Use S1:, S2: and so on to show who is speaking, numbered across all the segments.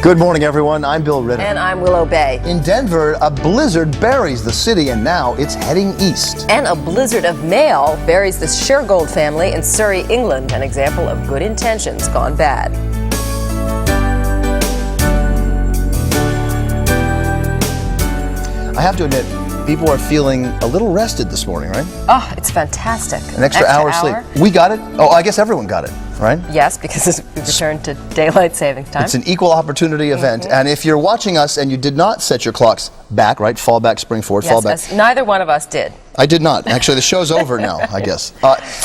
S1: Good morning, everyone. I'm Bill Ritter.
S2: And I'm Willow Bay.
S1: In Denver, a blizzard buries the city, and now it's heading east.
S2: And a blizzard of mail buries the Shergold family in Surrey, England, an example of good intentions gone bad.
S1: I have to admit, people are feeling a little rested this morning, right?
S2: Oh, it's fantastic.
S1: An extra hour sleep. We got it? Oh, I guess everyone got it, right?
S2: Yes, because we returned to daylight savings time.
S1: It's an equal opportunity event. And if you're watching us and you did not set your clocks back, right? Fall back, spring forward,
S2: yes,
S1: fall back.
S2: Neither one of us did.
S1: I did not. Actually, the show's over now, I guess.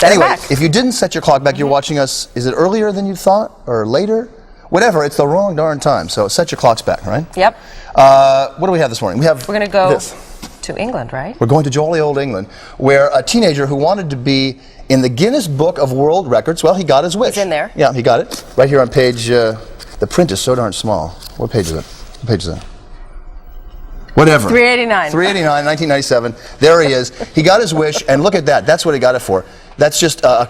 S1: Anyway, if you didn't set your clock back, you're watching us, is it earlier than you thought or later? Whatever, it's the wrong darn time. So set your clocks back, right?
S2: Yep.
S1: What do we have this morning?
S2: We're going to go
S1: this.
S2: to England, right?
S1: We're going to jolly old England, where a teenager who wanted to be in the Guinness Book of World Records, well, he got his wish.
S2: He's in there.
S1: Yeah, he got it. Right here on page, the print is so darn small. What page is it? What page is it? Whatever.
S2: 389.
S1: 389, 1997. There he is. He got his wish, and look at that. That's what he got it for. That's just a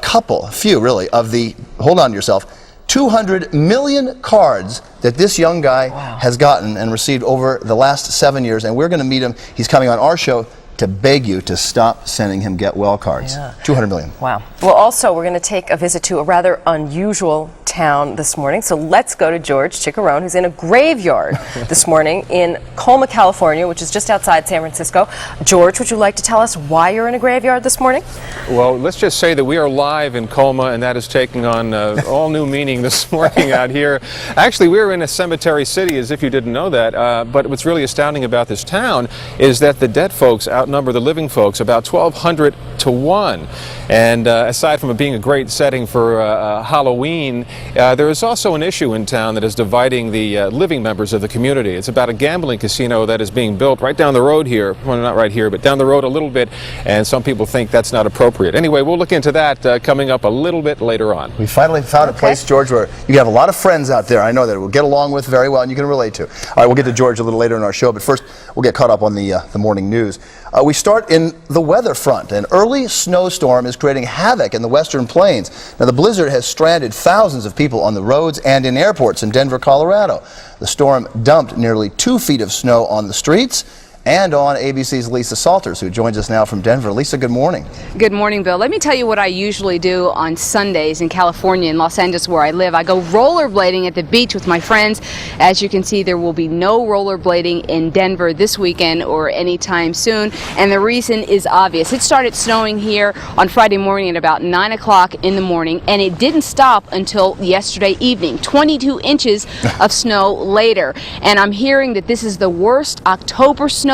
S1: few really, of the, hold on to yourself, 200 million cards that this young guy has gotten and received over the last 7 years, and we're going to meet him. He's coming on our show to beg you to stop sending him get well cards. Yeah. 200 million.
S2: Wow. Well, also, we're going to take a visit to a rather unusual town this morning. So let's go to George Chiccarone, who's in a graveyard this morning in Colma, California, which is just outside San Francisco. George, would you like to tell us why you're in a graveyard this morning?
S3: Well, let's just say that we are live in Colma, and that is taking on all new meaning this morning out here. Actually, we're in a cemetery city, as if you didn't know that. But what's really astounding about this town is that the dead folks outnumber the living folks about 1,200 to 1. And aside from it being a great setting for Halloween, there is also an issue in town that is dividing the living members of the community. It's about a gambling casino that is being built right down the road here. Well, not right here, but down the road a little bit, and some people think that's not appropriate. Anyway, we'll look into that coming up a little bit later on.
S1: We finally found a place, George, where you have a lot of friends out there, I know, that we'll get along with very well and you can relate to. All right, we'll get to George a little later in our show, but first we'll get caught up on the morning news. We start in the weather front. An early snowstorm is creating havoc in the western plains. Now, the blizzard has stranded thousands of people on the roads and in airports in Denver, Colorado. The storm dumped nearly 2 feet of snow on the streets and on ABC's Lisa Salters, who joins us now from Denver. Lisa, good morning.
S4: Good morning, Bill. Let me tell you what I usually do on Sundays in California, in Los Angeles, where I live. I go rollerblading at the beach with my friends. As you can see, there will be no rollerblading in Denver this weekend or anytime soon, and the reason is obvious. It started snowing here on Friday morning at about 9 o'clock in the morning, and it didn't stop until yesterday evening. 22 inches of snow later, and I'm hearing that this is the worst October snowstorm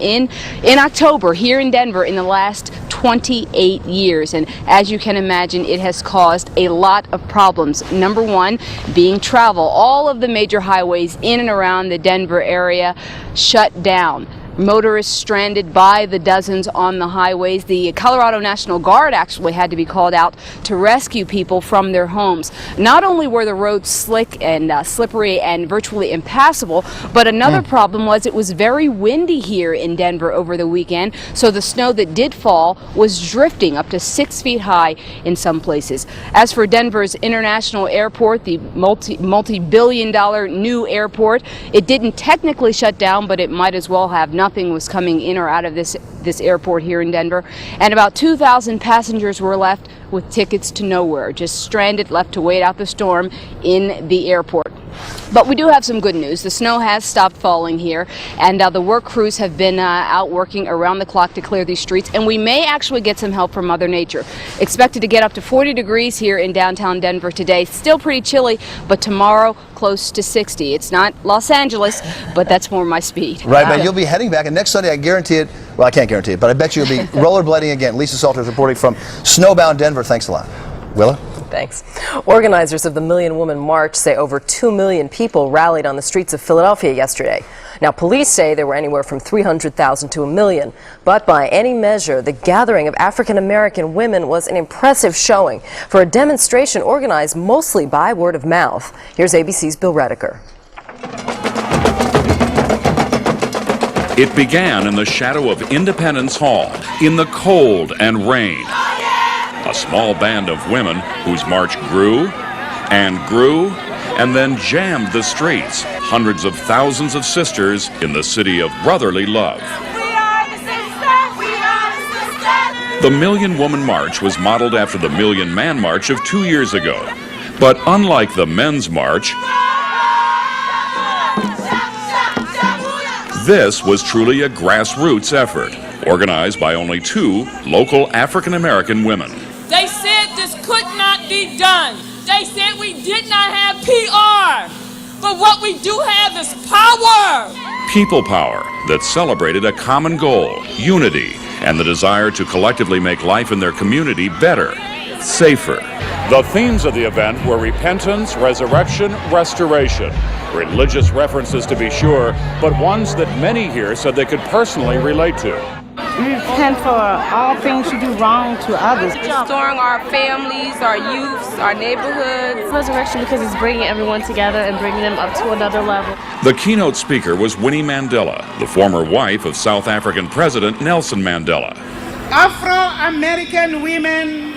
S4: in October here in Denver in the last 28 years. And as you can imagine, it has caused a lot of problems. Number one, being travel. All of the major highways in and around the Denver area shut down. Motorists stranded by the dozens on the highways. The Colorado National Guard actually had to be called out to rescue people from their homes. Not only were the roads slick and slippery and virtually impassable, but another problem was it was very windy here in Denver over the weekend, so the snow that did fall was drifting up to 6 feet high in some places. As for Denver's International Airport, the multi-billion-dollar new airport, it didn't technically shut down, but it might as well have. Nothing was coming in or out of this airport here in Denver, and about 2,000 passengers were left with tickets to nowhere, just stranded, left to wait out the storm in the airport. But we do have some good news. The snow has stopped falling here, and the work crews have been out working around the clock to clear these streets, and we may actually get some help from Mother Nature. Expected to get up to 40 degrees here in downtown Denver today. Still pretty chilly, but tomorrow close to 60. It's not Los Angeles, but that's more my speed.
S1: Right, but you'll be heading back, and next Sunday, I guarantee it, well, I can't guarantee it, but I bet you'll be rollerblading again. Lisa Salters reporting from snowbound Denver. Thanks a lot. Willa?
S2: Thanks. Organizers of the Million Woman March say over 2 million people rallied on the streets of Philadelphia yesterday. Now, police say there were anywhere from 300,000 to 1 million. But by any measure, the gathering of African-American women was an impressive showing for a demonstration organized mostly by word of mouth. Here's ABC's Bill Rediker.
S5: It began in the shadow of Independence Hall, in the cold and rain. A small band of women whose march grew and grew and then jammed the streets, hundreds of thousands of sisters in the city of brotherly love. The Million Woman March was modeled after the Million Man March of 2 years ago. But unlike the Men's March, this was truly a grassroots effort, organized by only 2 local African-American women.
S6: They said this could not be done. They said we did not have PR. But what we do have is power.
S5: People power that celebrated a common goal, unity, and the desire to collectively make life in their community better, safer. The themes of the event were repentance, resurrection, restoration. Religious references to be sure, but ones that many here said they could personally relate to.
S7: We repent for all things we do wrong to others.
S8: Restoring our families, our youths, our neighborhoods.
S9: Resurrection because it's bringing everyone together and bringing them up to another level.
S5: The keynote speaker was Winnie Mandela, the former wife of South African President Nelson Mandela.
S10: Afro-American women,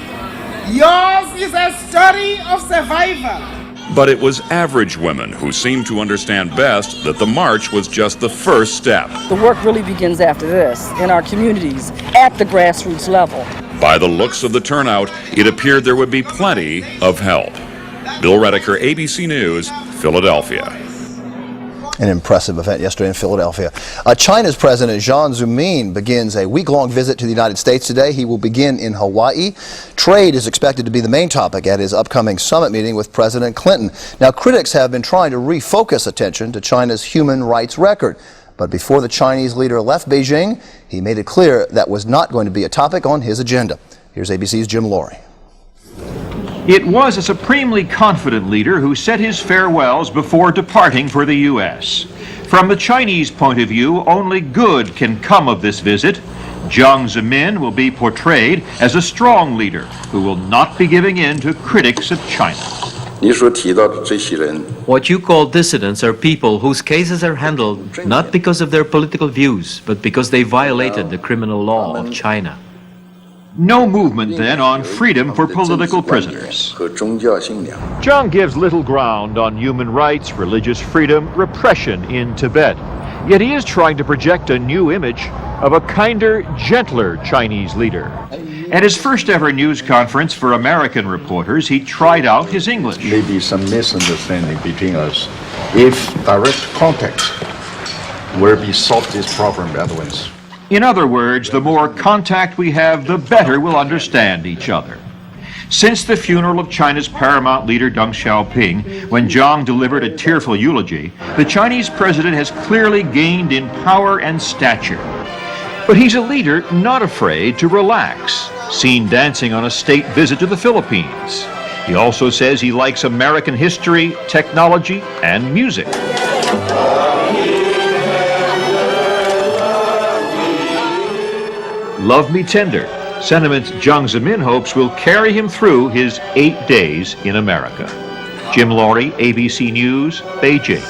S10: yours is a story of survival.
S5: But it was average women who seemed to understand best that the march was just the first step.
S7: The work really begins after this, in our communities, at the grassroots level.
S5: By the looks of the turnout, it appeared there would be plenty of help. Bill Redeker, ABC News, Philadelphia.
S1: An impressive event yesterday in Philadelphia. China's President Jiang Zemin begins a week-long visit to the United States today. He will begin in Hawaii. Trade is expected to be the main topic at his upcoming summit meeting with President Clinton. Now, critics have been trying to refocus attention to China's human rights record. But before the Chinese leader left Beijing, he made it clear that was not going to be a topic on his agenda. Here's ABC's Jim Laurie.
S11: It was a supremely confident leader who said his farewells before departing for the U.S. From the Chinese point of view, only good can come of this visit. Jiang Zemin will be portrayed as a strong leader who will not be giving in to critics of China.
S12: What you call dissidents are people whose cases are handled not because of their political views, but because they violated the criminal law of China.
S11: No movement, then, on freedom for political prisoners. Jiang gives little ground on human rights, religious freedom, repression in Tibet. Yet he is trying to project a new image of a kinder, gentler Chinese leader. At his first ever news conference for American reporters, he tried out his English.
S13: Maybe some misunderstanding between us. If direct contact will be solved this problem better ones.
S11: In other words, the more contact we have, the better we'll understand each other. Since the funeral of China's paramount leader Deng Xiaoping, when Jiang delivered a tearful eulogy, the Chinese president has clearly gained in power and stature. But he's a leader not afraid to relax, seen dancing on a state visit to the Philippines. He also says he likes American history, technology, and music. Love Me Tender, sentiments Jiang Zemin hopes will carry him through his 8 days in America. Jim Laurie, ABC News, Beijing.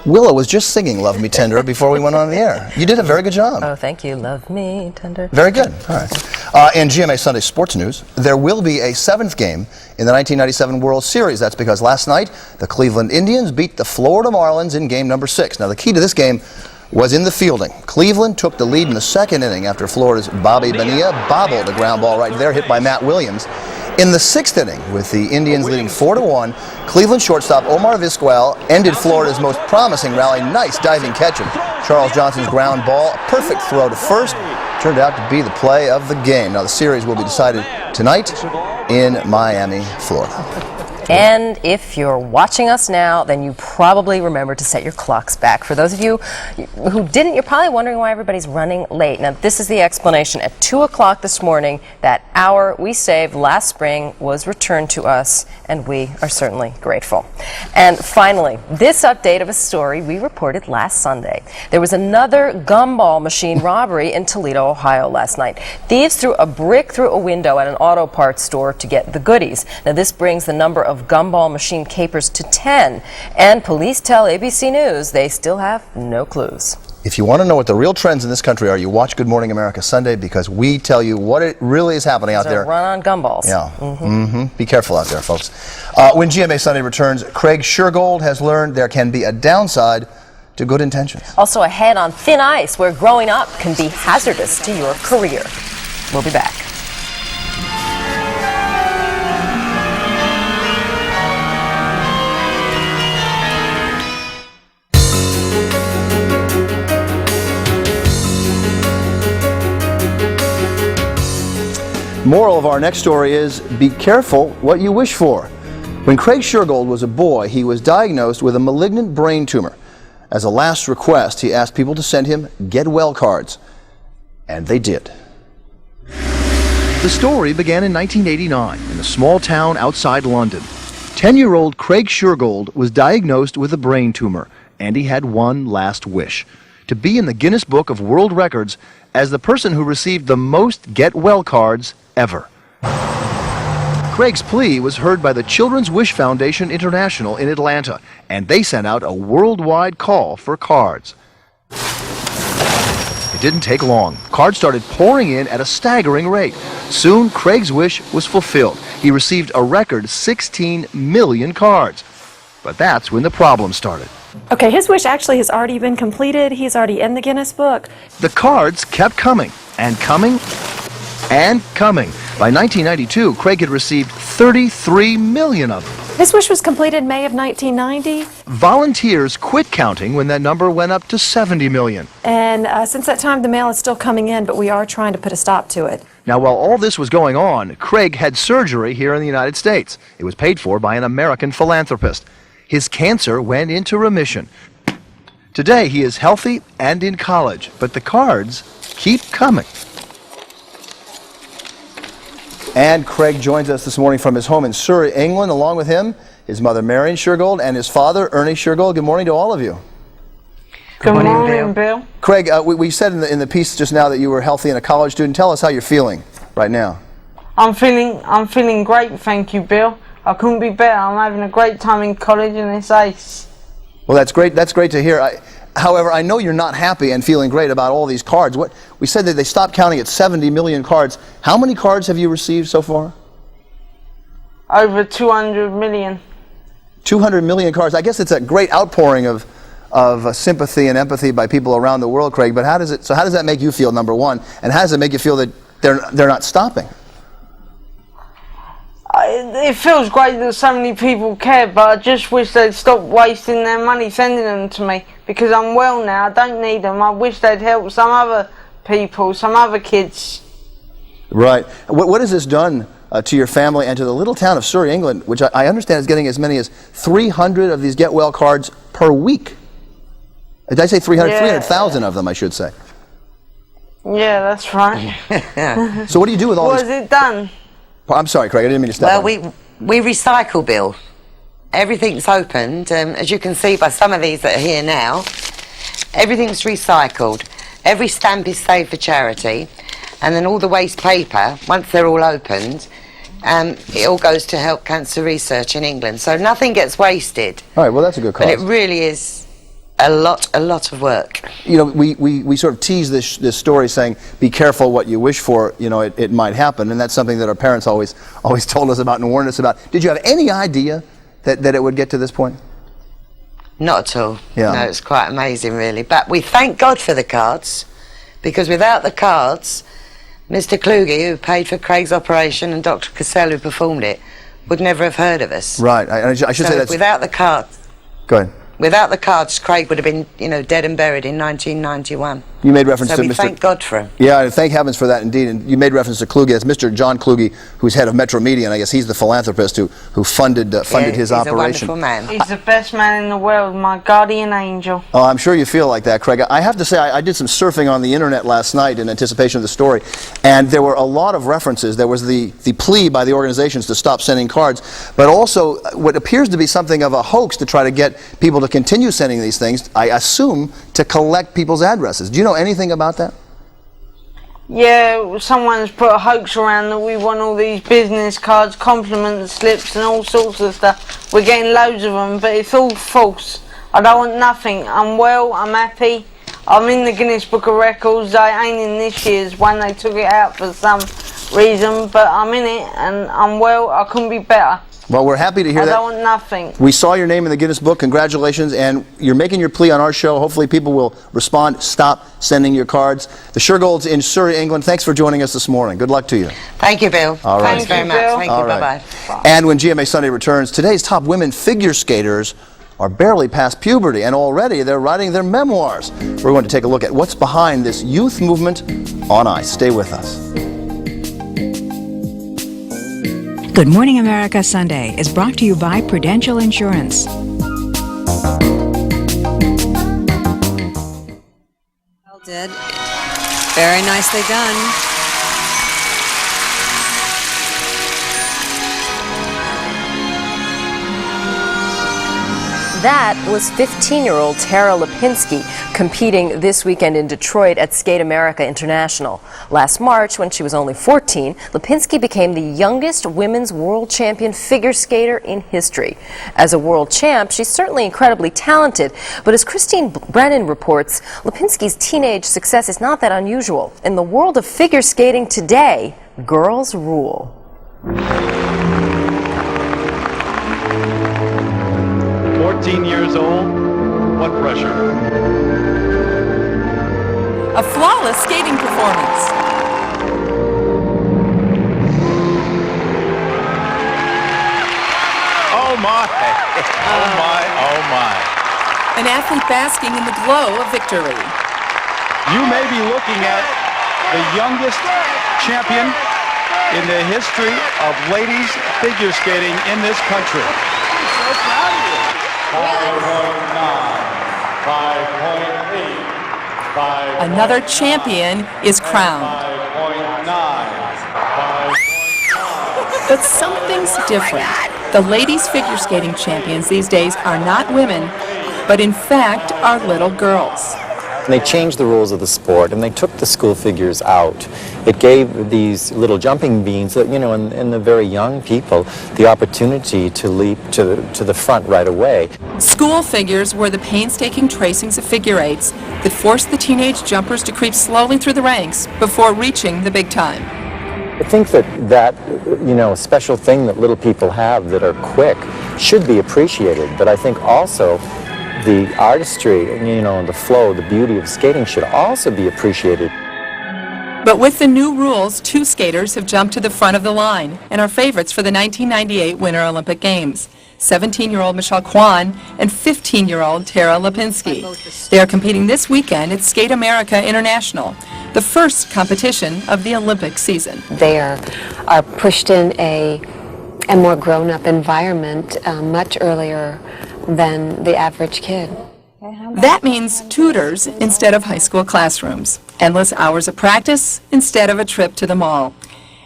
S1: Willa was just singing Love Me Tender before we went on the air. You did a very good job.
S2: Oh, thank you. Love me tender.
S1: Very good. All right. In GMA Sunday Sports News, there will be a 7th game in the 1997 World Series. That's because last night, the Cleveland Indians beat the Florida Marlins in game number 6. Now, the key to this game was in the fielding. Cleveland took the lead in the 2nd inning after Florida's Bobby Bonilla bobbled a ground ball right there, hit by Matt Williams. In the 6th inning, with the Indians leading 4-1, Cleveland shortstop Omar Vizquel ended Florida's most promising rally. Nice diving catch of Charles Johnson's ground ball. A perfect throw to first. Turned out to be the play of the game. Now, the series will be decided tonight in Miami, Florida.
S2: And if you're watching us now, then you probably remember to set your clocks back. For those of you who didn't, you're probably wondering why everybody's running late. Now, this is the explanation. At 2 o'clock this morning, that hour we saved last spring was returned to us, and we are certainly grateful. And finally, this update of a story we reported last Sunday. There was another gumball machine robbery in Toledo, Ohio last night. Thieves threw a brick through a window at an auto parts store to get the goodies. Now, this brings the number of gumball machine capers to 10, and police tell ABC News they still have no clues.
S1: If you want to know what the real trends in this country are, you watch Good Morning America Sunday, because we tell you what it really is happening out there.
S2: Run on gumballs.
S1: Yeah. Be careful out there, folks. When GMA Sunday returns, Craig Shergold has learned there can be a downside to good intentions.
S2: Also ahead on thin ice, where growing up can be hazardous to your career. We'll be back.
S1: Moral of our next story is, be careful what you wish for. When Craig Shergold was a boy, he was diagnosed with a malignant brain tumor. As a last request, he asked people to send him get well cards. And they did. The story began in 1989 in a small town outside London. 10-year-old Craig Shergold was diagnosed with a brain tumor, and he had one last wish: to be in the Guinness Book of World Records as the person who received the most get well cards ever. Craig's plea was heard by the Children's Wish Foundation International in Atlanta, and they sent out a worldwide call for cards. It didn't take long. Cards started pouring in at a staggering rate. Soon, Craig's wish was fulfilled. He received a record 16 million cards. But that's when the problem started.
S14: Okay, his wish actually has already been completed. He's already in the Guinness Book.
S1: The cards kept coming, and coming, and coming. By 1992, Craig had received 33 million of them.
S14: His wish was completed May of 1990.
S1: Volunteers quit counting when that number went up to 70 million.
S14: And since that time, the mail is still coming in, but we are trying to put a stop to it.
S1: Now, while all this was going on, Craig had surgery here in the United States. It was paid for by an American philanthropist. His cancer went into remission. Today, he is healthy and in college, but the cards keep coming. And Craig joins us this morning from his home in Surrey, England. Along with him, his mother, Marion Shergold, and his father, Ernie Shergold. Good morning to all of you.
S15: Good morning, Bill.
S1: Craig, we said in the piece just now that you were healthy and a college student. Tell us how you're feeling right now.
S15: I'm feeling great, thank you, Bill. I couldn't be better. I'm having a great time in college and it's ace.
S1: Well, that's great. That's great to hear. However, I know you're not happy and feeling great about all these cards. We said that they stopped counting at 70 million cards. How many cards have you received so far?
S15: Over 200 million.
S1: 200 million cards. I guess it's a great outpouring of sympathy and empathy by people around the world, Craig. But how does that make you feel, number one? And how does it make you feel that they're not stopping?
S15: It feels great that so many people care, but I just wish they'd stop wasting their money sending them to me, because I'm well now. I don't need them. I wish they'd help some other people, some other kids.
S1: Right. What has this done to your family and to the little town of Surrey, England, which I understand is getting as many as 300 of these get well cards per week? Did I say 300?
S15: Yeah.
S1: 300,000 of them, I should say.
S15: Yeah, that's right.
S1: So what do you do with all
S15: What
S1: these?
S15: has it done?
S1: I'm sorry, Craig, I didn't mean to step on you.
S16: We recycle, Bill. Everything's opened. As you can see by some of these that are here now, everything's recycled. Every stamp is saved for charity, and then all the waste paper, once they're all opened, it all goes to help cancer research in England. So nothing gets wasted.
S1: All right, well, that's a good cause.
S16: But it really is a lot of work.
S1: You know, we sort of tease this story saying, be careful what you wish for, you know, it might happen, and that's something that our parents always told us about and warned us about. Did you have any idea that it would get to this point?
S16: Not at all.
S1: Yeah.
S16: No, it's quite amazing, really. But we thank God for the cards, because without the cards, Mr. Kluge, who paid for Craig's operation, and Dr. Cassell, who performed it, would never have heard of us.
S1: Right. I should say that's...
S16: Without the cards...
S1: Go ahead.
S16: Without the cards, Craig would have been, dead and buried in 1991.
S1: You made reference to
S16: we
S1: Mr.
S16: thank God for him.
S1: Yeah, thank heavens for that, indeed. And you made reference to Kluge. That's Mr. John Kluge, who's head of Metro Media, and I guess he's the philanthropist who funded his operation.
S16: He's a wonderful man.
S15: He's the best man in the world, my guardian angel.
S1: Oh, I'm sure you feel like that, Craig. I have to say, I did some surfing on the internet last night in anticipation of the story, and there were a lot of references. There was the plea by the organizations to stop sending cards, but also what appears to be something of a hoax to try to get people to continue sending these things, I assume, to collect people's addresses. Do you know anything about that?
S15: Yeah, someone's put a hoax around that we want all these business cards, compliment slips and all sorts of stuff. We're getting loads of them, but it's all false. I don't want nothing. I'm well, I'm happy, I'm in the Guinness Book of Records. I ain't in this year's one. They took it out for some reason, but I'm in it and I'm well. I couldn't be better.
S1: Well, we're happy to hear that.
S15: I don't want nothing.
S1: We saw your name in the Guinness Book. Congratulations. And you're making your plea on our show. Hopefully people will respond. Stop sending your cards. The Shergolds in Surrey, England, thanks for joining us this morning. Good luck to you.
S16: Thank you, Bill.
S1: All right.
S16: Thanks very much. Thank you. Bye-bye.
S1: And when GMA Sunday returns, today's top women figure skaters are barely past puberty, and already they're writing their memoirs. We're going to take a look at what's behind this youth movement on ice. Stay with us.
S17: Good Morning America Sunday is brought to you by Prudential Insurance.
S18: Well did. Very nicely done.
S2: That was 15-year-old Tara Lipinski competing this weekend in Detroit at Skate America International. Last March, when she was only 14, Lipinski became the youngest women's world champion figure skater in history. As a world champ, she's certainly incredibly talented, but as Christine Brennan reports, Lipinski's teenage success is not that unusual. In the world of figure skating today, girls rule.
S19: 14 years old, what pressure?
S20: A flawless skating performance.
S19: Oh my, oh my, oh my.
S20: An athlete basking in the glow of victory.
S19: You may be looking at the youngest champion in the history of ladies figure skating in this country. I'm so proud of you. 5.9, 5.8, 5.9.
S20: Another champion is crowned.
S19: 5.9.
S20: But something's different. The ladies figure skating champions these days are not women, but in fact are little girls.
S21: They changed the rules of the sport and they took the school figures out. It gave these little jumping beans, that, you know, and the very young people the opportunity to leap to the front right away.
S20: School figures were the painstaking tracings of figure eights that forced the teenage jumpers to creep slowly through the ranks before reaching the big time.
S21: I think that you know, special thing that little people have that are quick should be appreciated, but I think also the artistry, you know, the flow, the beauty of skating should also be appreciated.
S20: But with the new rules, two skaters have jumped to the front of the line and are favorites for the 1998 Winter Olympic Games. 17-year-old Michelle Kwan and 15-year-old Tara Lipinski. They are competing this weekend at Skate America International, the first competition of the Olympic season.
S22: They are pushed in a more grown-up environment much earlier than the average kid.
S20: That means tutors instead of high school classrooms, endless hours of practice instead of a trip to the mall,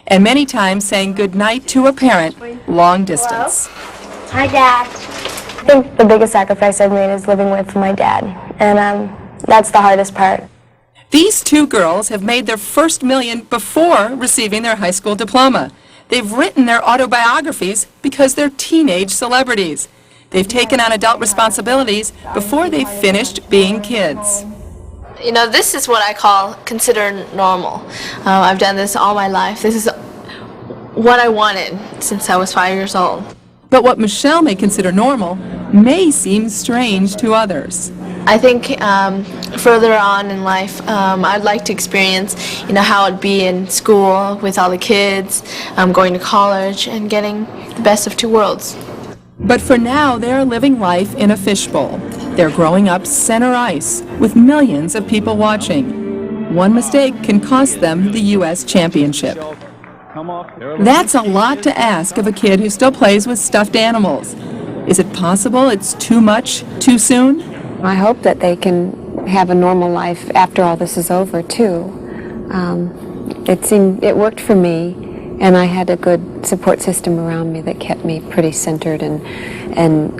S20: and many times saying goodnight to a parent long distance.
S23: Hi, Dad. I think the biggest sacrifice I've made is living with my dad, and that's the hardest part.
S20: These two girls have made their first million before receiving their high school diploma. They've written their autobiographies because they're teenage celebrities. They've taken on adult responsibilities before they've finished being kids.
S9: You know, this is what I consider normal. I've done this all my life. This is what I wanted since I was 5 years old.
S20: But what Michelle may consider normal may seem strange to others.
S9: I think further on in life, I'd like to experience, you know, how it'd be in school with all the kids, going to college and getting the best of two worlds.
S20: But for now, they're living life in a fishbowl. They're growing up center ice with millions of people watching. One mistake can cost them the U.S. championship. That's a lot to ask of a kid who still plays with stuffed animals. Is it possible it's too much too soon?
S22: I hope that they can have a normal life after all this is over, too. It worked for me, and I had a good support system around me that kept me pretty centered and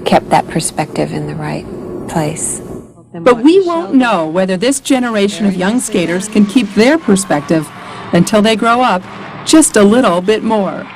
S22: kept that perspective in the right place.
S20: But we won't know whether this generation of young skaters can keep their perspective until they grow up just a little bit more.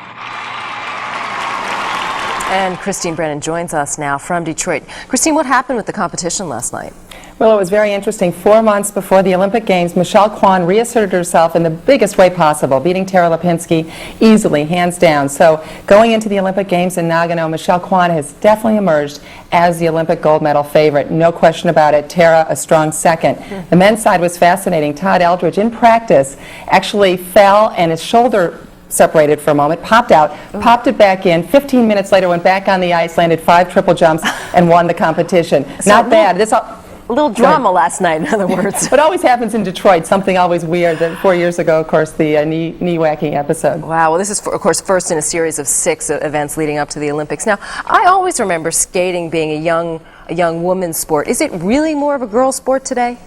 S2: And Christine Brennan joins us now from Detroit. Christine, what happened with the competition last night?
S3: Well, it was very interesting. 4 months before the Olympic Games, Michelle Kwan reasserted herself in the biggest way possible, beating Tara Lipinski easily, hands down. So going into the Olympic Games in Nagano, Michelle Kwan has definitely emerged as the Olympic gold medal favorite. No question about it. Tara, a strong second. The men's side was fascinating. Todd Eldridge, in practice, actually fell and his shoulder separated for a moment, popped out, popped it back in, 15 minutes later went back on the ice, landed 5 triple jumps, and won the competition.
S2: So
S3: Not bad.
S2: A little drama last night, in other words.
S3: It always happens in Detroit, something always weird. That 4 years ago, of course, the knee whacking episode.
S2: Wow, well, this is, of course, first in a series of 6 events leading up to the Olympics. Now, I always remember skating being a young woman's sport. Is it really more of a girl's sport today?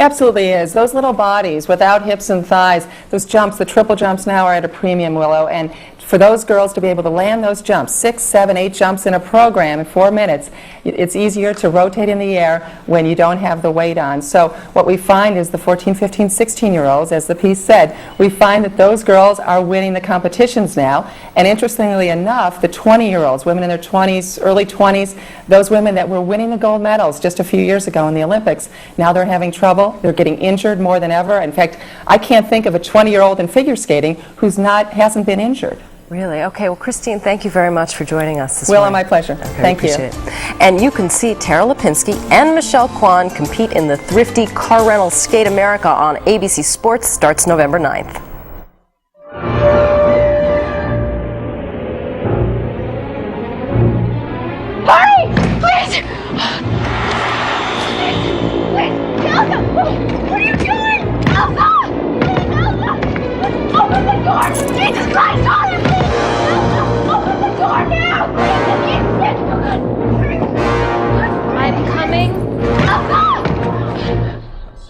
S3: Absolutely is. Those little bodies without hips and thighs, those jumps, the triple jumps now are at a premium, Willow, and for those girls to be able to land those jumps, 6, 7, 8 jumps in a program in 4 minutes, it's easier to rotate in the air when you don't have the weight on. So what we find is the 14, 15, 16-year-olds, as the piece said, we find that those girls are winning the competitions now. And interestingly enough, the 20-year-olds, women in their 20s, early 20s, those women that were winning the gold medals just a few years ago in the Olympics, now they're having trouble. They're getting injured more than ever. In fact, I can't think of a 20-year-old in figure skating who's hasn't been injured.
S2: Really? Okay, well, Christine, thank you very much for joining us this morning.
S3: Will, my pleasure.
S2: Okay,
S3: thank you.
S2: It. And you can see Tara Lipinski and Michelle Kwan compete in the Thrifty Car Rental Skate America on ABC Sports. Starts November 9th.
S4: Hurry! Please! Please! Elsa! What are you doing? Elsa! Elsa! Open the door! Jesus Christ! Elsa! Open the door now!
S23: I'm coming.
S4: Elsa!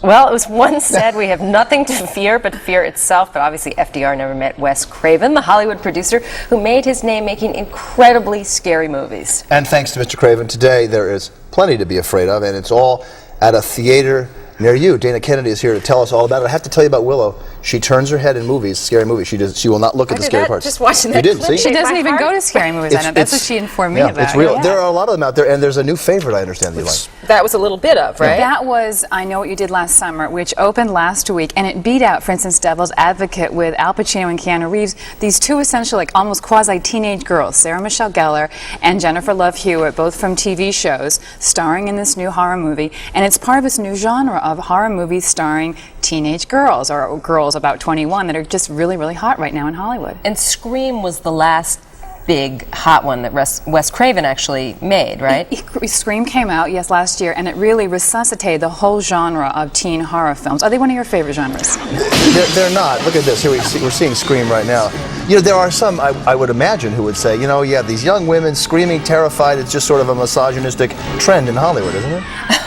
S2: Well, it was once said we have nothing to fear but fear itself, but obviously FDR never met Wes Craven, the Hollywood producer who made his name making incredibly scary movies.
S1: And thanks to Mr. Craven, today there is plenty to be afraid of, and it's all at a theater near you. Dana Kennedy is here to tell us all about it. I have to tell you about Willow. She turns her head in movies, scary movies. She will not look at the scary parts.
S23: Just watching
S1: that
S23: clip.
S1: You did, see?
S23: She doesn't even go to scary movies. I know. That's what she informed me about.
S1: It's real.
S23: Yeah.
S1: There are a lot of them out there, and there's a new favorite I understand that you like.
S2: That was a little bit of, right?
S23: That was I Know What You Did Last Summer, which opened last week, and it beat out, for instance, Devil's Advocate with Al Pacino and Keanu Reeves, these two essential, like almost quasi-teenage girls, Sarah Michelle Gellar and Jennifer Love Hewitt, both from TV shows, starring in this new horror movie, and it's part of this new genre of horror movies starring teenage girls, or girls about 21, that are just really, really hot right now in Hollywood.
S2: And Scream was the last big hot one that Wes Craven actually made, right?
S23: Scream came out, yes, last year, and it really resuscitated the whole genre of teen horror films. Are they one of your favorite genres?
S1: They're not. Look at this. Here we're seeing Scream right now. You know, there are some, I would imagine, who would say, you know, yeah, these young women screaming, terrified, it's just sort of a misogynistic trend in Hollywood, isn't it?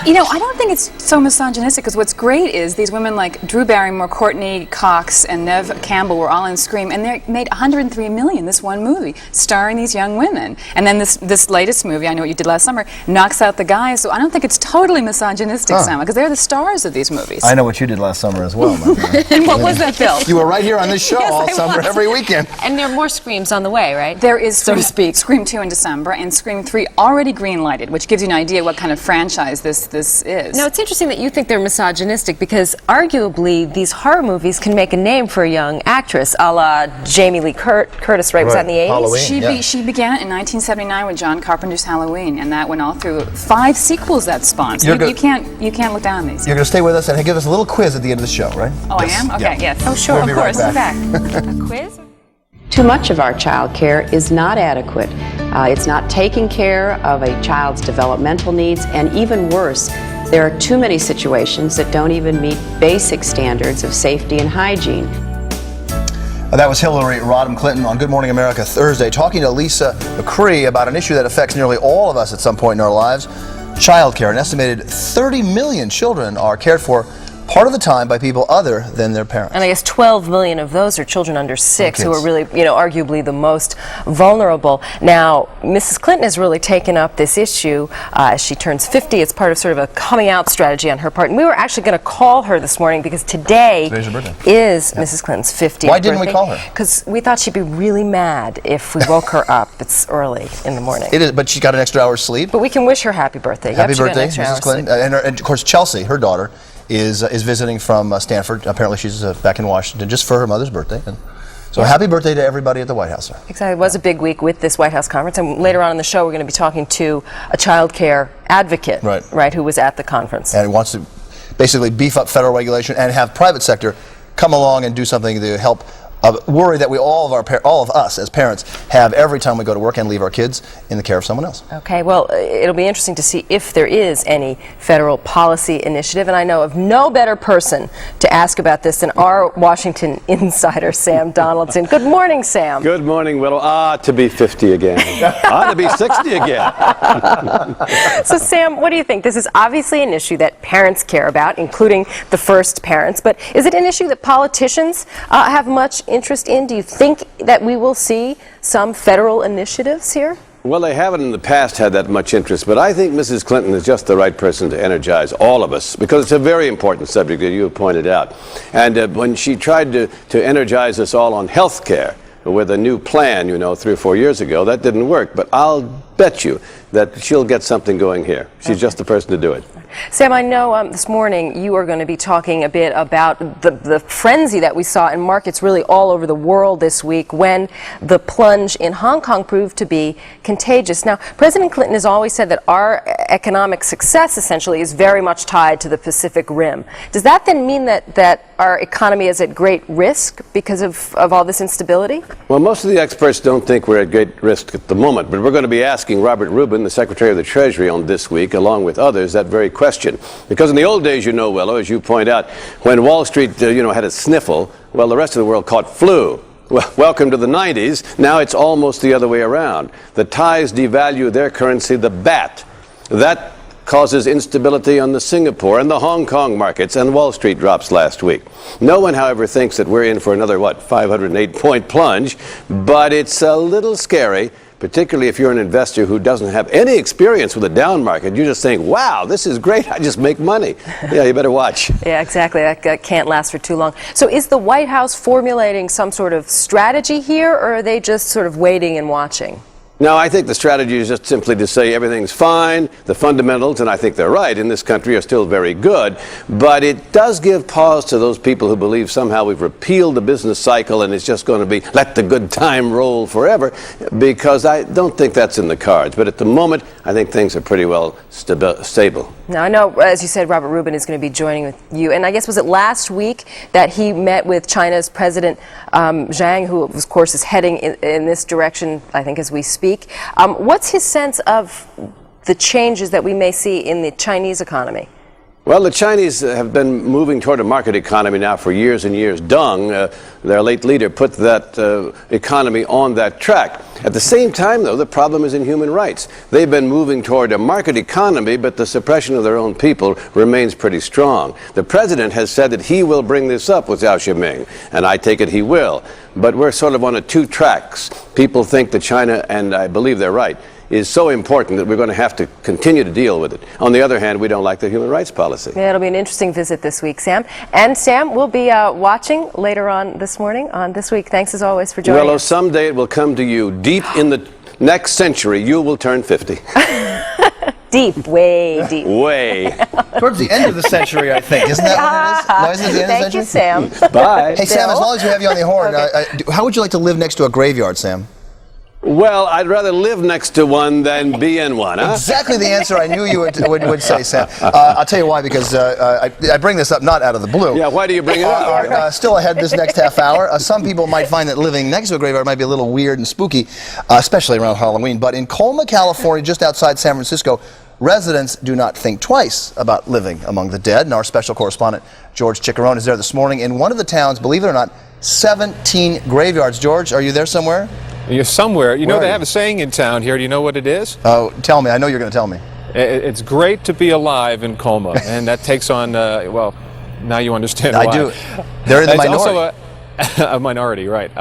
S23: You know, I don't think it's so misogynistic, because what's great is these women like Drew Barrymore, Courtney Cox, and Neve Campbell were all in Scream, and they made $103 million, this one movie, starring these young women. And then this latest movie, I Know What You Did Last Summer, knocks out the guys, so I don't think it's totally misogynistic, Sam, because they're the stars of these movies.
S1: I Know What You Did Last Summer as well, my friend.
S23: And what was that, Bill?
S1: You were right here on this show
S23: Yes,
S1: all
S23: I
S1: summer,
S23: was.
S1: every weekend.
S2: And there are more Screams on the way, right?
S23: There is,
S2: so to speak.
S23: Scream 2 in December, and Scream 3 already green-lighted, which gives you an idea what kind of franchise this is.
S2: Now, it's interesting that you think they're misogynistic, because arguably these horror movies can make a name for a young actress, a la Jamie Lee Curtis, right? Was that in the 80s?
S1: Halloween,
S23: She began it in 1979 with John Carpenter's Halloween, and that went all through 5 sequels that spawned. So you can't look down on these.
S1: You're going to stay with us and give us a little quiz at the end of the show, right?
S23: Oh, I am? Okay, yes.
S2: Oh, sure.
S1: We'll be
S23: Of course,
S1: right back.
S23: a quiz?
S6: Too much of our child care is not adequate. It's not taking care of a child's developmental needs, and even worse, there are too many situations that don't even meet basic standards of safety and hygiene.
S1: That was Hillary Rodham Clinton on Good Morning America Thursday, talking to Lisa McCree about an issue that affects nearly all of us at some point in our lives, child care. An estimated 30 million children are cared for part of the time by people other than their parents.
S2: And I guess 12 million of those are children under 6 who
S1: kids.
S2: are really, arguably the most vulnerable. Now, Mrs. Clinton has really taken up this issue as she turns 50. It's part of sort of a coming out strategy on her part. And we were actually going to call her this morning because today's her birthday. Is Mrs. Clinton's 50th
S1: Why didn't we call her?
S2: Because we thought she'd be really mad if we woke her up. It's early in the morning.
S1: It is, but she got an extra hour's sleep.
S2: But we can wish her happy birthday.
S1: Happy
S2: Yep, she got an
S1: birthday,
S2: extra
S1: Mrs.
S2: hour's
S1: Clinton.
S2: sleep.
S1: And of course, Chelsea, her daughter, is visiting from Stanford. Apparently, she's back in Washington just for her mother's birthday. And so happy birthday to everybody at the White House. Sir.
S2: Exactly. It was a big week with this White House conference. And later on in the show, we're going to be talking to a child care advocate, right, who was at the conference.
S1: And wants to basically beef up federal regulation and have private sector come along and do something to help worry that we all of us as parents have every time we go to work and leave our kids in the care of someone else.
S2: Okay, well, it'll be interesting to see if there is any federal policy initiative, and I know of no better person to ask about this than our Washington insider, Sam Donaldson. Good morning, Sam.
S7: Good morning, Willow. To be 50 again. To be 60 again.
S2: So, Sam, what do you think? This is obviously an issue that parents care about, including the first parents, but is it an issue that politicians have much interest in? Do you think that we will see some federal initiatives here?
S7: Well, they haven't in the past had that much interest, but I think Mrs. Clinton is just the right person to energize all of us because it's a very important subject that you have pointed out. And when she tried to energize us all on health care with a new plan, 3 or 4 years ago, that didn't work. But I'll bet you that she'll get something going here. She's just the person to do it.
S2: Sam, I know this morning you are going to be talking a bit about the frenzy that we saw in markets really all over the world this week when the plunge in Hong Kong proved to be contagious. Now, President Clinton has always said that our economic success essentially is very much tied to the Pacific Rim. Does that then mean that our economy is at great risk because of all this instability?
S7: Well, most of the experts don't think we're at great risk at the moment, but we're going to be asking Robert Rubin, the Secretary of the Treasury, on This Week, along with others, that very question. Because in the old days, Willow, as you point out, when Wall Street, had a sniffle, well, the rest of the world caught flu. Well, welcome to the 90s. Now it's almost the other way around. The Thais devalue their currency, the baht. That causes instability on the Singapore and the Hong Kong markets, and Wall Street drops last week. No one, however, thinks that we're in for another, 508-point plunge, but it's a little scary, particularly if you're an investor who doesn't have any experience with a down market. You just think, wow, this is great, I just make money. Yeah, you better watch.
S2: Yeah, exactly. That can't last for too long. So is the White House formulating some sort of strategy here, or are they just sort of waiting and watching?
S7: No, I think the strategy is just simply to say everything's fine. The fundamentals, and I think they're right, in this country are still very good. But it does give pause to those people who believe somehow we've repealed the business cycle and it's just going to be let the good time roll forever, because I don't think that's in the cards. But at the moment, I think things are pretty well stable.
S2: Now, I know, as you said, Robert Rubin is going to be joining with you. And I guess, was it last week that he met with China's President Zhang, who, of course, is heading in this direction, I think, as we speak? What's his sense of the changes that we may see in the Chinese economy?
S7: Well, the Chinese have been moving toward a market economy now for years and years. Deng, their late leader, put that economy on that track. At the same time, though, the problem is in human rights. They've been moving toward a market economy, but the suppression of their own people remains pretty strong. The president has said that he will bring this up with Xiao Ximing, and I take it he will. But we're sort of on two tracks. People think that China, and I believe they're right, is so important that we're going to have to continue to deal with it. On the other hand, we don't like the human rights policy.
S2: Yeah, it'll be an interesting visit this week, Sam. And Sam, we'll be watching later on this morning on This Week. Thanks as always for joining us.
S7: Someday it will come to you. Deep in the next century, you will turn 50.
S2: Deep, way deep.
S7: Way.
S1: Towards the end of the century, I think. Isn't that what it is? No, isn't it the end
S2: Thank
S1: of the century?
S2: you, Sam.
S7: Bye.
S1: Hey, Sam, as long as we have you on the horn, how would you like to live next to a graveyard, Sam?
S7: Well, I'd rather live next to one than be in one, huh?
S1: Exactly the answer I knew you would say, Sam. I'll tell you why, because I bring this up not out of the blue.
S7: Yeah, why do you bring it up?
S1: Still ahead this next half hour. Some people might find that living next to a graveyard might be a little weird and spooky, especially around Halloween. But in Colma, California, just outside San Francisco, residents do not think twice about living among the dead. And our special correspondent, George Chiccarone, is there this morning. In one of the towns, believe it or not, 17 graveyards. George, are you there somewhere?
S8: You're somewhere. You know,
S1: Where
S8: they
S1: are
S8: have a saying in town here. Do you know what it is?
S1: Oh, tell me. I know you're going to tell me.
S8: It's great to be alive in Colma, and that takes on, Now you understand
S1: I
S8: why.
S1: do. They're in the
S8: It's
S1: minority.
S8: also a minority, right.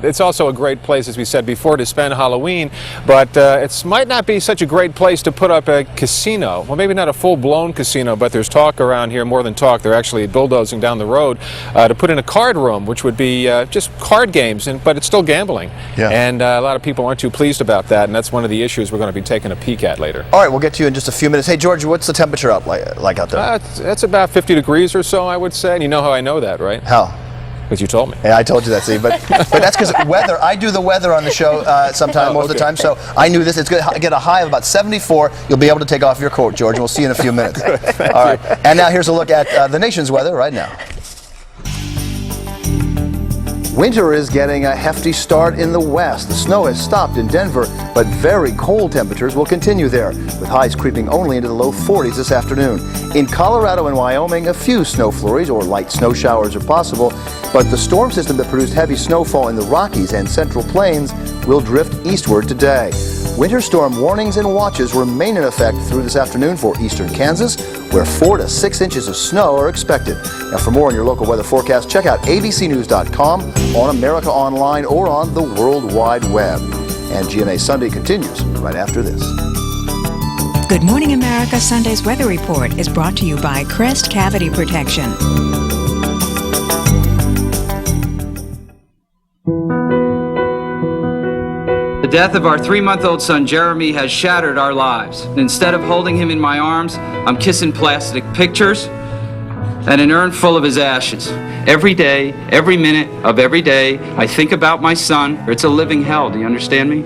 S8: It's also a great place, as we said before, to spend Halloween, but it might not be such a great place to put up a casino. Well, maybe not a full-blown casino, but there's talk around here, more than talk. They're actually bulldozing down the road to put in a card room, which would be just card games, but it's still gambling.
S1: Yeah.
S8: And a lot of people aren't too pleased about that, and that's one of the issues we're going to be taking a peek at later.
S1: All right, we'll get to you in just a few minutes. Hey, George, what's the temperature up like out there?
S8: It's about 50 degrees or so, I would say. And you know how I know that, right?
S1: How?
S8: Because you told me.
S1: Yeah, I told you that, Steve. But that's because weather. I do the weather on the show most of the time, so I knew this. It's going to get a high of about 74. You'll be able to take off your coat, George, and we'll see you in a few minutes. All right. And now here's a look at the nation's weather right now. Winter is getting a hefty start in the west. The snow has stopped in Denver, but very cold temperatures will continue there, with highs creeping only into the low 40s this afternoon. In Colorado and Wyoming, a few snow flurries or light snow showers are possible, but the storm system that produced heavy snowfall in the Rockies and Central Plains will drift eastward today. Winter storm warnings and watches remain in effect through this afternoon for eastern Kansas, where 4 to 6 inches of snow are expected. Now, for more on your local weather forecast, check out abcnews.com, on America Online, or on the World Wide Web. And GMA Sunday continues right after this.
S17: Good Morning America Sunday's weather report is brought to you by Crest Cavity Protection.
S5: The death of our 3-month-old son Jeremy has shattered our lives. Instead of holding him in my arms, I'm kissing plastic pictures and an urn full of his ashes. Every day, every minute of every day, I think about my son. It's a living hell. Do you understand me?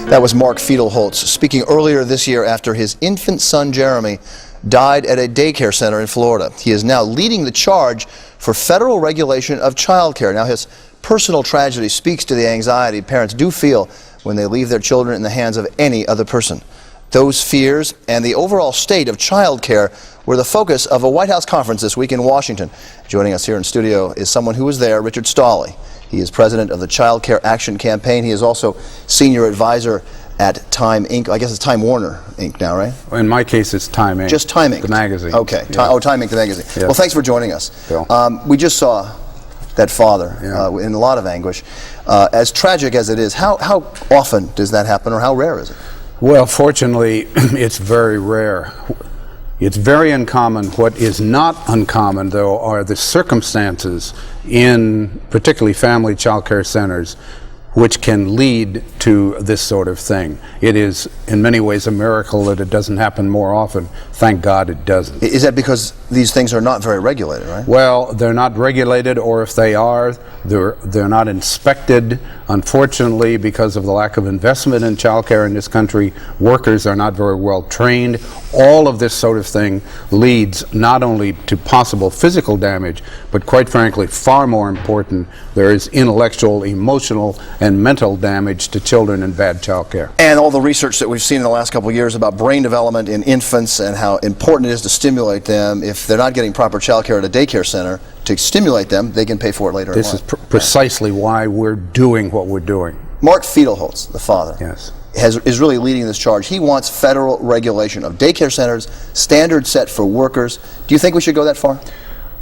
S1: That was Mark Fiedelholtz speaking earlier this year after his infant son Jeremy died at a daycare center in Florida. He is now leading the charge for federal regulation of childcare. Now, his personal tragedy speaks to the anxiety parents do feel when they leave their children in the hands of any other person. Those fears and the overall state of childcare were the focus of a White House conference this week in Washington. Joining us here in studio is someone who was there, Richard Stolley. He is president of the Child Care Action Campaign. He is also senior advisor at Time Inc. I guess it's Time Warner Inc. now, right?
S10: In my case, it's Time Inc.
S1: Just Time Inc.
S10: The magazine.
S1: Okay.
S10: Yeah.
S1: Time Inc. the magazine.
S10: Yes.
S1: Well, thanks for joining us.
S10: Bill.
S1: We just saw that father in a lot of anguish. As tragic as it is, how often does that happen, or how rare is it?
S10: Well, fortunately, it's very rare. It's very uncommon. What is not uncommon, though, are the circumstances in particularly family child care centers which can lead to this sort of thing. It is, in many ways, a miracle that it doesn't happen more often. Thank God it doesn't.
S1: Is that because these things are not very regulated, right?
S10: Well, they're not regulated, or if they are, they're not inspected. Unfortunately, because of the lack of investment in child care in this country, workers are not very well trained. All of this sort of thing leads not only to possible physical damage, but quite frankly, far more important, there is intellectual, emotional, and mental damage to children in bad child care.
S1: And all the research that we've seen in the last couple of years about brain development in infants and how important it is to stimulate them. If they're not getting proper child care at a daycare center, to stimulate them, they can pay for it later in life.
S10: This is precisely why we're doing what we're doing.
S1: Mark Fiedelholtz, the father,
S10: yes,
S1: is really leading this charge. He wants federal regulation of daycare centers, standards set for workers. Do you think we should go that far?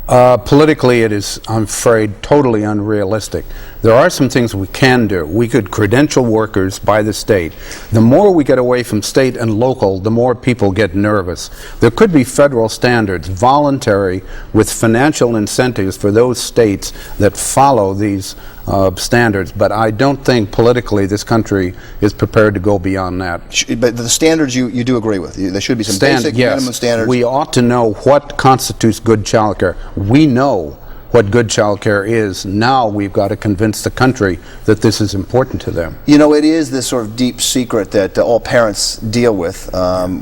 S10: Politically, it is, I'm afraid, totally unrealistic. There are some things we can do. We could credential workers by the state. The more we get away from state and local, the more people get nervous. There could be federal standards, voluntary, with financial incentives for those states that follow these standards, but I don't think politically this country is prepared to go beyond that.
S1: But the standards you do agree with? There should be some basic minimum standards?
S10: We ought to know what constitutes good child care. We know what good child care is. Now we've got to convince the country that this is important to them.
S1: You know, it is this sort of deep secret that all parents deal with.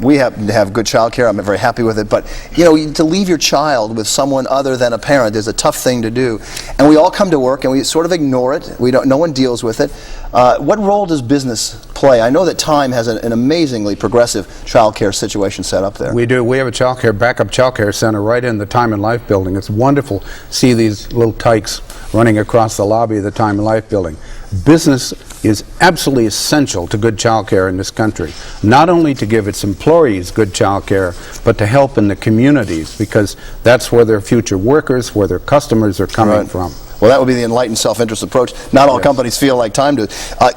S1: We happen to have good child care. I'm very happy with it. But, you know, to leave your child with someone other than a parent is a tough thing to do. And we all come to work and we sort of ignore it. No one deals with it. What role does business play? I know that Time has an amazingly progressive child care situation set up there.
S10: We do. We have a backup child care center right in the Time and Life building. It's wonderful to see these little tykes running across the lobby of the Time and Life building. Business is absolutely essential to good child care in this country. Not only to give its employees good child care, but to help in the communities, because that's where their future workers, where their customers are coming from.
S1: Well, that would be the enlightened self-interest approach. Not all companies feel like time to.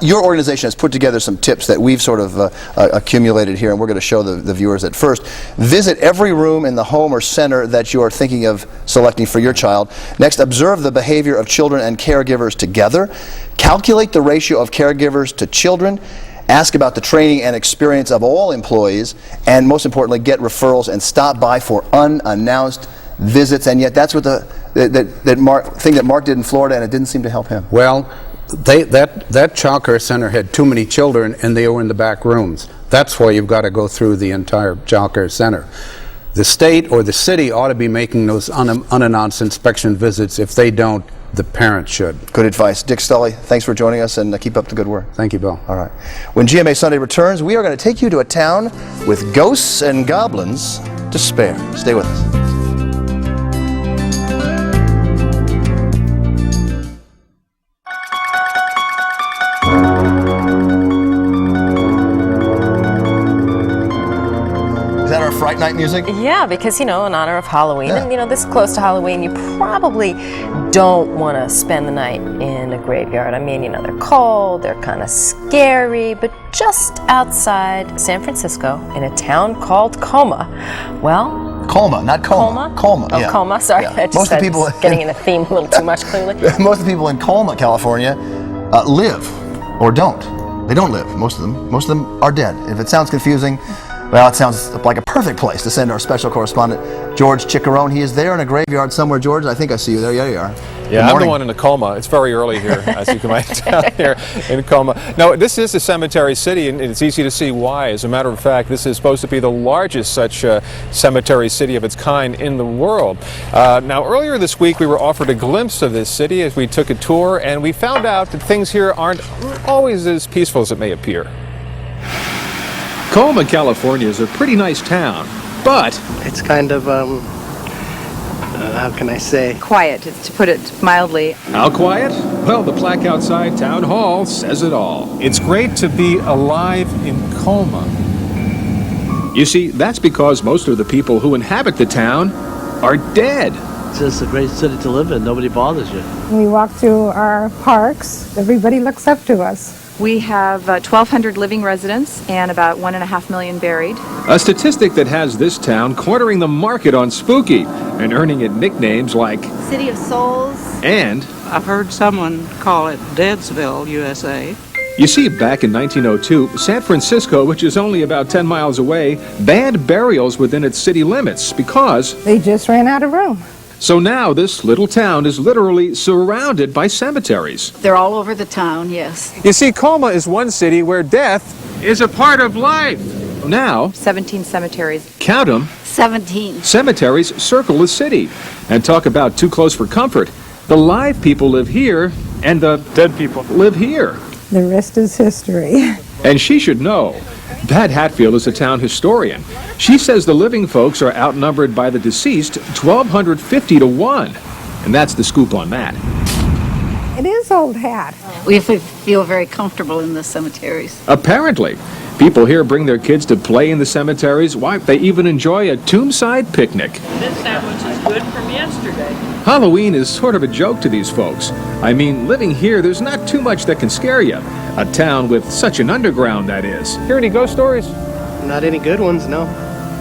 S1: Your organization has put together some tips that we've sort of accumulated here, and we're going to show the viewers that. First, visit every room in the home or center that you are thinking of selecting for your child. Next, observe the behavior of children and caregivers together. Calculate the ratio of caregivers to children. Ask about the training and experience of all employees. And most importantly, get referrals and stop by for unannounced visits. And yet that's what thing that Mark did in Florida, and it didn't seem to help him.
S10: Well, that child care center had too many children, and they were in the back rooms. That's why you've got to go through the entire child care center. The state or the city ought to be making those unannounced inspection visits. If they don't, the parents should.
S1: Good advice. Dick Stully, thanks for joining us, and keep up the good work.
S10: Thank you, Bill.
S1: All right. When GMA Sunday returns, we are going to take you to a town with ghosts and goblins to spare. Stay with us. Fright Night music?
S2: Yeah, because, in honor of Halloween, and, this close to Halloween, you probably don't want to spend the night in a graveyard. I mean, they're cold, they're kind of scary, but just outside San Francisco, in a town called Colma,
S1: Colma, not Coma. Colma.
S2: Oh, yeah. Colma, sorry.
S1: Yeah.
S2: I just
S1: Most of the people
S2: getting in a theme a little too much, clearly.
S1: Most of the people in Colma, California, live or don't. They don't live, most of them. Most of them are dead. If it sounds confusing, well, it sounds like a perfect place to send our special correspondent, George Chiccarone. He is there in a graveyard somewhere. George, I think I see you there. Yeah, you are.
S8: Yeah, I'm the one in the Colma. It's very early here, as you can tell here in Colma. No, this is a cemetery city, and it's easy to see why. As a matter of fact, this is supposed to be the largest such cemetery city of its kind in the world. Now, earlier this week, we were offered a glimpse of this city as we took a tour, and we found out that things here aren't always as peaceful as it may appear.
S11: Colma, California is a pretty nice town, but
S12: it's kind of, how can I say?
S13: Quiet, to put it mildly.
S11: How quiet? Well, the plaque outside Town Hall says it all.
S8: It's great to be alive in Colma.
S11: You see, that's because most of the people who inhabit the town are dead.
S12: It's just a great city to live in. Nobody bothers you.
S24: We walk through our parks. Everybody looks up to us.
S13: We have 1,200 living residents and about 1.5 million buried.
S11: A statistic that has this town cornering the market on spooky and earning it nicknames like
S13: City of Souls.
S11: And
S25: I've heard someone call it Deadsville, USA.
S11: You see, back in 1902, San Francisco, which is only about 10 miles away, banned burials within its city limits because
S24: they just ran out of room.
S11: So now this little town is literally surrounded by cemeteries.
S25: They're all over the town, yes.
S8: You see, Colma is one city where death
S11: is a part of life. Now,
S13: 17 cemeteries.
S11: Count them.
S25: 17.
S11: Cemeteries circle the city. And talk about too close for comfort. The live people live here, and the dead people live here.
S24: The rest is history.
S11: And she should know. Pat Hatfield is a town historian. She says the living folks are outnumbered by the deceased 1,250 to 1. And that's the scoop on that.
S24: It is old hat.
S25: We feel very comfortable in the cemeteries.
S11: Apparently. People here bring their kids to play in the cemeteries. Why, they even enjoy a tombside picnic.
S25: This sandwich is good from yesterday.
S11: Halloween is sort of a joke to these folks. I mean, living here, there's not too much that can scare you. A town with such an underground, that is.
S8: Hear any ghost stories?
S12: Not any good ones, no.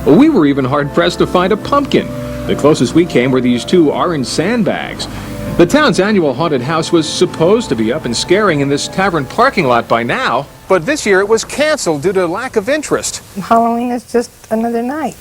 S11: We were even hard-pressed to find a pumpkin. The closest we came were these two orange sandbags. The town's annual haunted house was supposed to be up and scaring in this tavern parking lot by now.
S8: But this year it was canceled due to lack of interest.
S24: Halloween is just another night.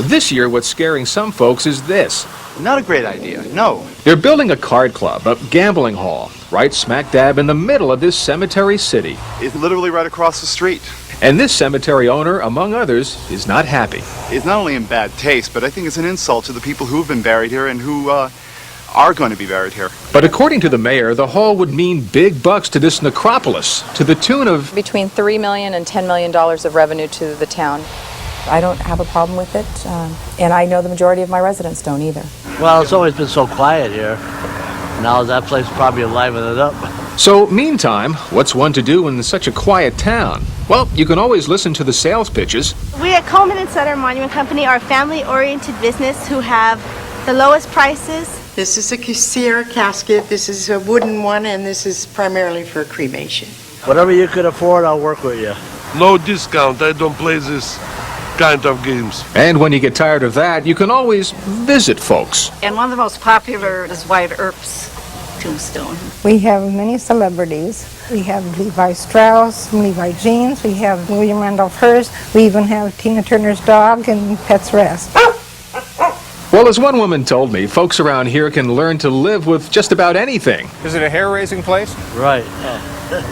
S11: This year what's scaring some folks is this.
S26: Not a great idea, no.
S11: They're building a card club, a gambling hall, right smack dab in the middle of this cemetery city.
S26: It's literally right across the street.
S11: And this cemetery owner, among others, is not happy.
S26: It's not only in bad taste, but I think it's an insult to the people who've been buried here and who are going to be buried here.
S11: But according to the mayor, the hall would mean big bucks to this necropolis, to the tune of
S13: between $3 million and $10 million of revenue to the town. I don't have a problem with it, and I know the majority of my residents don't either.
S12: Well, it's always been so quiet here. Now that place probably liven it up.
S11: So, meantime, what's one to do in such a quiet town? Well, you can always listen to the sales pitches.
S14: We at Colma and Sutter Monument Company are a family-oriented business who have the lowest prices.
S15: This is a Sierra casket, this is a wooden one, and this is primarily for cremation.
S12: Whatever you could afford, I'll work with you.
S16: No discount. I don't play this kind of games.
S11: And when you get tired of that, you can always visit folks.
S18: And one of the most popular is Wyatt Earp's tombstone.
S24: We have many celebrities. We have Levi Strauss, Levi Jeans, we have William Randolph Hearst, we even have Tina Turner's dog and Pet's Rest.
S11: Well, as one woman told me, folks around here can learn to live with just about anything.
S8: Is it a hair-raising place?
S12: Right.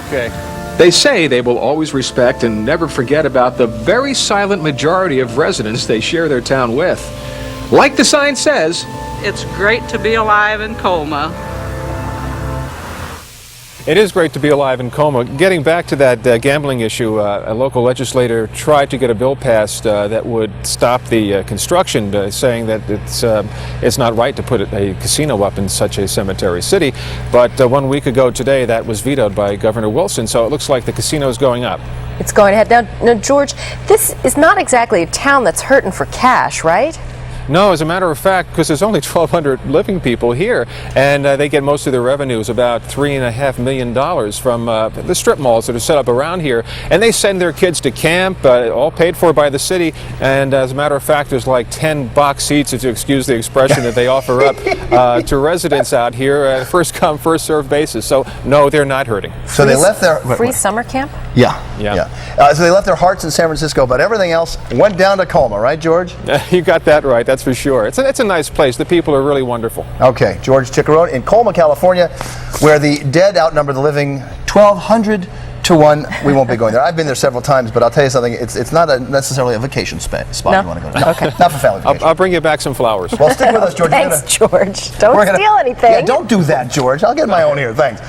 S8: Okay.
S11: They say they will always respect and never forget about the very silent majority of residents they share their town with. Like the sign says,
S25: It's great to be alive in Colma.
S8: It is great to be alive in Colma. Getting back to that gambling issue, a local legislator tried to get a bill passed that would stop the construction, saying that it's not right to put a casino up in such a cemetery city. But 1 week ago today, that was vetoed by Governor Wilson, so it looks like the casino is going up.
S2: It's going ahead. Now, George, this is not exactly a town that's hurting for cash, right?
S8: No, as a matter of fact, because there's only 1,200 living people here, and they get most of their revenues, about $3.5 million from the strip malls that are set up around here, and they send their kids to camp, all paid for by the city, and as a matter of fact, there's like 10 box seats, if you excuse the expression, that they offer up to residents out here, first come, first served basis. So, no, they're not hurting.
S1: So they left their...
S2: Free summer camp?
S1: Yeah. So they left their hearts in San Francisco, but everything else went down to Colma, right, George?
S8: You got that right. That's for sure. It's a nice place. The people are really wonderful.
S1: Okay, George Chickarone in Colma, California, where the dead outnumber the living 1,200 to 1. We won't be going there. I've been there several times, but I'll tell you something. It's not necessarily a vacation spot you want to go to. No, okay. Not for family vacation.
S8: I'll bring you back some flowers.
S1: Well, stick with us, George.
S2: Thanks, George. Don't steal anything.
S1: Yeah, don't do that, George. I'll get my own here. Thanks.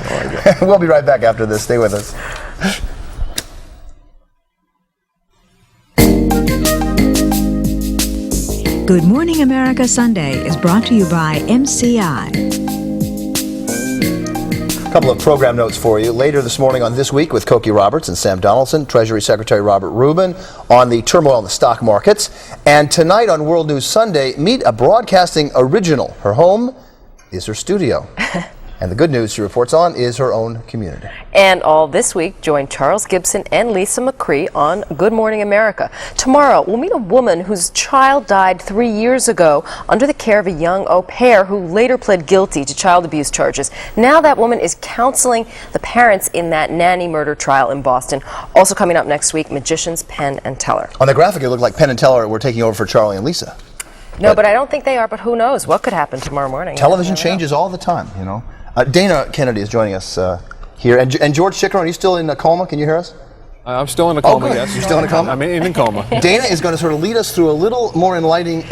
S1: We'll be right back after this. Stay with us.
S17: Good Morning America Sunday is brought to you by MCI.
S1: A couple of program notes for you. Later this morning on This Week with Cokie Roberts and Sam Donaldson, Treasury Secretary Robert Rubin on the turmoil in the stock markets. And tonight on World News Sunday, meet a broadcasting original. Her home is her studio. And the good news she reports on is her own community.
S2: And all this week, join Charles Gibson and Lisa McCree on Good Morning America. Tomorrow, we'll meet a woman whose child died 3 years ago under the care of a young au pair who later pled guilty to child abuse charges. Now that woman is counseling the parents in that nanny murder trial in Boston. Also coming up next week, magicians Penn and Teller.
S1: On the graphic, it looked like Penn and Teller were taking over for Charlie and Lisa.
S2: No, but I don't think they are, but who knows? What could happen tomorrow morning?
S1: Television changes all the time, you know. Dana Kennedy is joining us here. And George Chickarone, are you still in Colma? Can you hear us?
S8: I'm still in Colma, yes.
S1: You're still in Colma?
S8: I'm in Colma.
S1: Dana is going to sort of lead us through a little more enlightenment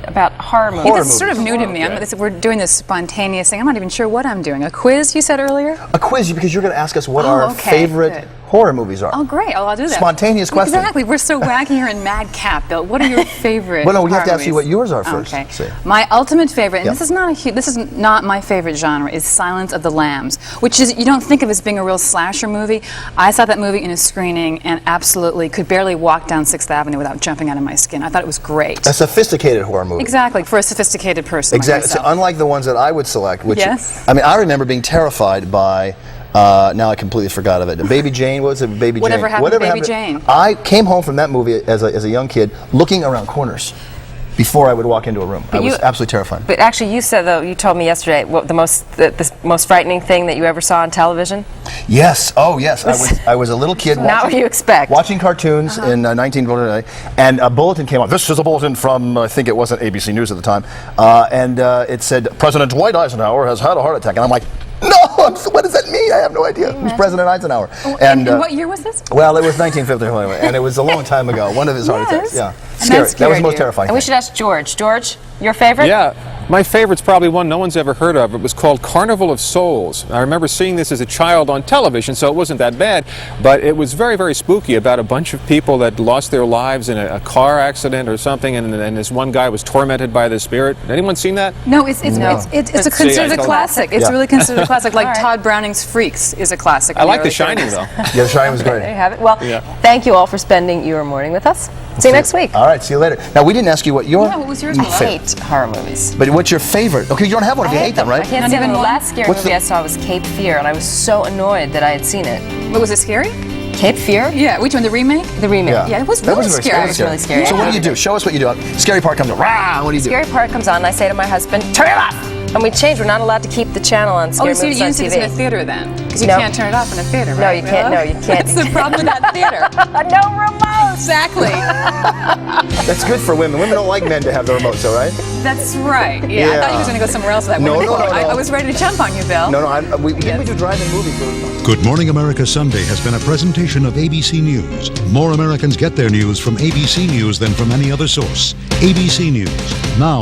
S23: about horror movies. It's sort of new to me. We're doing this spontaneous thing. I'm not even sure what I'm doing. A quiz, you said earlier?
S1: A quiz, because you're going to ask us what our favorite horror movies are.
S23: Oh, great. Oh, I'll do that.
S1: Spontaneous question.
S23: Exactly. We're so wacky here in madcap, Bill. What are your favorite
S1: Well, no, we have to
S23: horror
S1: ask you what yours are first.
S23: Okay.
S1: See.
S23: My ultimate favorite, and this is not my favorite genre, is Silence of the Lambs, which is, you don't think of as being a real slasher movie. I saw that movie in a screening and absolutely could barely walk down 6th Avenue without jumping out of my skin. I thought it was great.
S1: A sophisticated horror movie.
S23: Exactly, for a sophisticated person.
S1: Exactly.
S23: Like
S1: So unlike the ones that I would select, which
S23: Yes.
S1: I mean, I remember being terrified by. Now I completely forgot of it. Baby Jane, what was it? Baby Jane.
S23: Whatever happened to Baby Jane?
S1: I came home from that movie as a young kid, looking around corners before I would walk into a room. I was absolutely terrified.
S2: But actually, you said, though, you told me yesterday, what the most frightening thing that you ever saw on television?
S1: Yes. Oh, yes. I was a little kid.
S2: Not what you expect.
S1: Watching cartoons in 1949, and a bulletin came on. This is a bulletin from, I think it wasn't ABC News at the time, and it said, President Dwight Eisenhower has had a heart attack. And I'm like, no, what does that mean? I have no idea. Who's President Eisenhower?
S23: And what year was this?
S1: Well, it was 1950, and it was a long time ago. One of his heart attacks. Yeah. Scary. That was the most terrifying.
S2: And we should ask George. George, your favorite?
S8: Yeah. My favorite's probably one no one's ever heard of. It was called Carnival of Souls. I remember seeing this as a child on television, so it wasn't that bad, but it was very, very spooky about a bunch of people that lost their lives in a car accident or something, and this one guy was tormented by the spirit. Anyone seen that?
S23: No, it's considered a classic. It's really considered a classic. Like Todd Browning's Freaks is a classic.
S8: I like The Shining, though.
S1: Yeah, The Shining was great.
S2: There you have it. Well,
S8: Yeah.
S2: thank you all for spending your morning with us. See you next week.
S1: All right, see you later. Now, we didn't ask you what your...
S23: Yeah, what was yours?
S2: I
S1: favorite?
S2: hate horror movies.
S1: But what's your favorite? Okay, you don't have one if you hate them, right?
S2: I can't stand them. The last scary
S1: What's
S2: movie
S1: the-
S2: I saw was Cape Fear, and I was so annoyed that I had seen it.
S23: What was it, scary?
S2: Cape Fear?
S23: Yeah, which one, the remake?
S2: The remake.
S23: Yeah, it was
S1: That
S23: really
S1: very
S23: scary.
S2: It was really scary.
S1: So what do you do? Show us what you do. Scary part comes on. Rah! What do you do?
S2: Scary part comes on, and I say to my husband, turn it off! And we change. We're not allowed to keep the channel on scary
S23: So you
S2: movies on
S23: didn't see this in a
S2: TV.
S23: theater then? Because you
S2: No.
S23: can't turn it off in a theater,
S2: No,
S23: right?
S2: you can't. No, you can't.
S23: That's the problem with that theater.
S2: No remote!
S23: Exactly.
S1: That's good for women. Women don't like men to have the remote, so right?
S23: That's right. Yeah, I thought you were going to go somewhere else with that.
S1: No,
S23: women
S1: no,
S23: quote.
S1: no, no.
S23: I was ready to jump on you, Bill.
S1: No, didn't we do drive-in movies?
S3: Good Morning America Sunday has been a presentation of ABC News. More Americans get their news from ABC News than from any other source. ABC News. Now